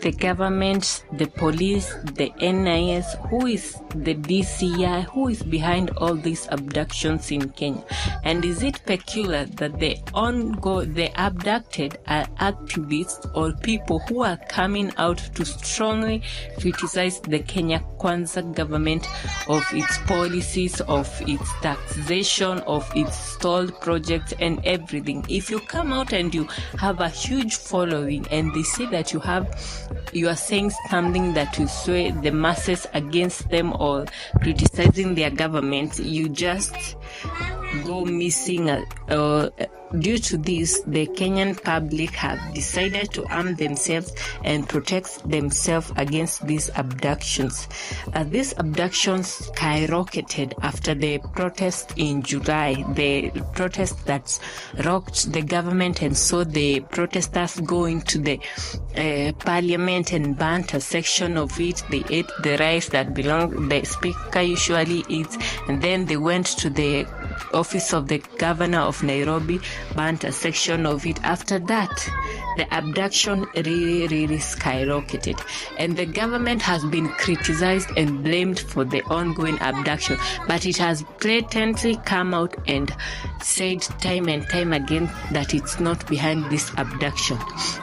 the government, the police, the NIS, who is the DCI, who is behind all these abductions in Kenya? And is it peculiar that the abducted are activists or people who are coming out to strongly criticize the Kenya Kwanza government of its policies, of its taxation, of its stalled projects and everything? If you come out and you have a huge following and they say that you are saying something that will sway the masses against them or criticizing their government, you just go missing. Due to this, the Kenyan public have decided to arm themselves and protect themselves against these abductions. These abductions skyrocketed after the protest in July, the protest that rocked the government and saw the protesters go into the parliament and burnt a section of it. They ate the rice that the speaker usually eats, and then they went to the office of the governor of Nairobi, burnt a section of it. After that, the abduction really skyrocketed, and the government has been criticized and blamed for the ongoing abduction, but it has blatantly come out and said time and time again that it's not behind this abduction.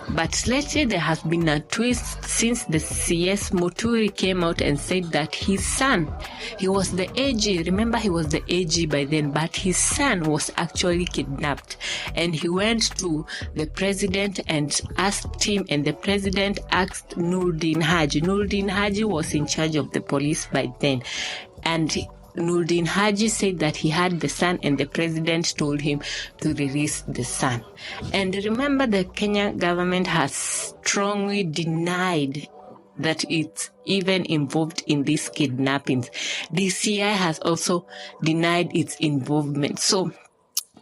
But lately there has been a twist since the CS Muturi came out and said that his son, he was the AG, remember he was the AG by then, but his son was actually kidnapped, and he went to the president and asked him, and the president asked Nurdin Haji. Nurdin Haji was in charge of the police by then, and Nurdin Haji said that he had the son, and the president told him to release the son. And remember, the Kenya government has strongly denied that it's even involved in these kidnappings. DCI has also denied its involvement. So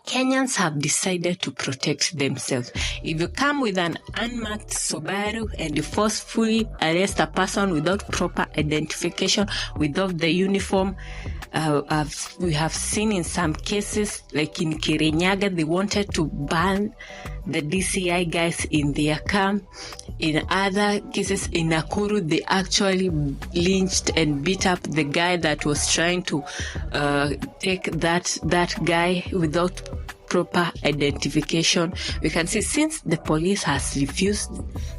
Kenyans have decided to protect themselves. If you come with an unmarked Subaru and you forcefully arrest a person without proper identification, without the uniform, we have seen in some cases, like in Kirinyaga, they wanted to ban the DCI guys in their camp. In other cases, in Nakuru, they actually lynched and beat up the guy that was trying to take that guy without proper identification. We can see since the police has refused,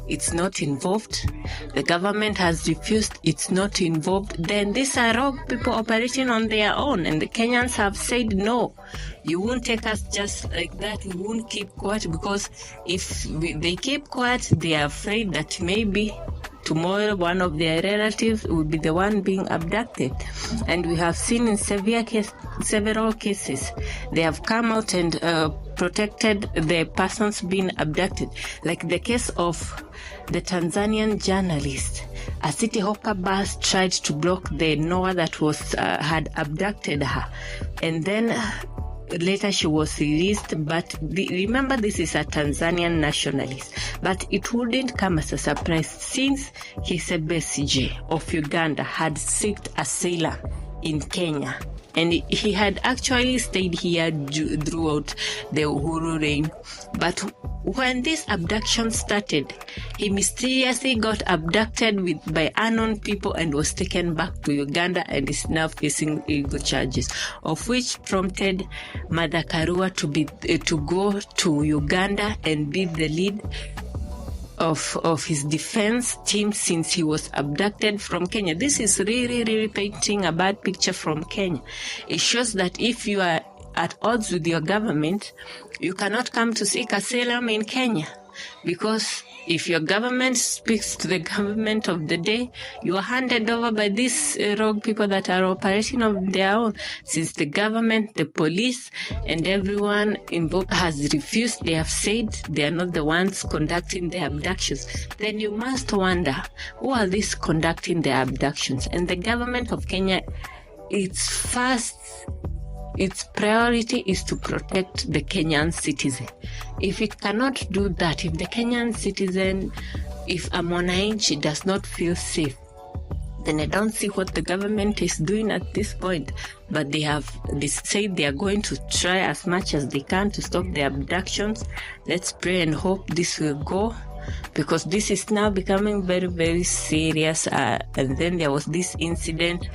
it's not involved. The government has refused, it's not involved. Then these are rogue people operating on their own, and the Kenyans have said no. You won't take us just like that. We won't keep quiet, because if they keep quiet, they are afraid that maybe tomorrow one of their relatives will be the one being abducted. And we have seen in several cases, they have come out and protected the persons being abducted. Like the case of the Tanzanian journalist. A City Hopper bus tried to block the Noah that was had abducted her. And then later she was released, but remember, this is a Tanzanian nationalist, but it wouldn't come as a surprise since Kizza Besigye of Uganda had sought asylum in Kenya, and he had actually stayed here throughout the Uhuru reign. But when this abduction started, he mysteriously got abducted by unknown people and was taken back to Uganda and is now facing illegal charges, of which prompted Martha Karua to go to Uganda and be the lead of his defense team since he was abducted from Kenya. This is really painting a bad picture from Kenya. It shows that if you are at odds with your government, you cannot come to seek asylum in Kenya, because if your government speaks to the government of the day, you are handed over by these rogue people that are operating on their own. Since the government, the police, and everyone involved has refused, they have said they are not the ones conducting the abductions, then you must wonder, who are these conducting the abductions? And the government of Kenya, its priority is to protect the Kenyan citizen. If it cannot do that, if the Kenyan citizen, if a mwananchi does not feel safe, then I don't see what the government is doing at this point. But they said they are going to try as much as they can to stop the abductions. Let's pray and hope this will go because this is now becoming very, very serious. And then there was this incident.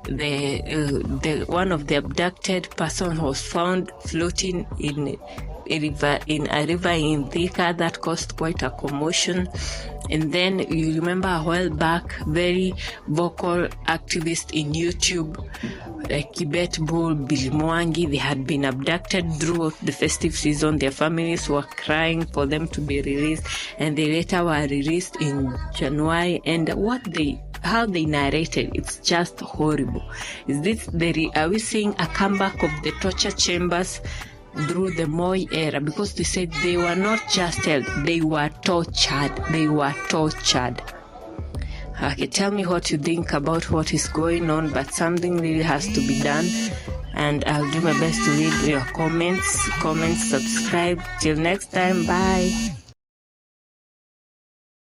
The one of the abducted person was found floating in a river in Thika. That caused quite a commotion. And then you remember a while back, very vocal activist in YouTube like Kibet Bull, Bill Wangui, they had been abducted throughout the festive season. Their families were crying for them to be released, and they later were released in January. And how they narrated, it's just horrible. Are we seeing a comeback of the torture chambers through the Moi era? Because they said they were not just held, they were tortured. Okay, tell me what you think about what is going on, but something really has to be done. And I'll do my best to read your comments. Subscribe. Till next time, bye.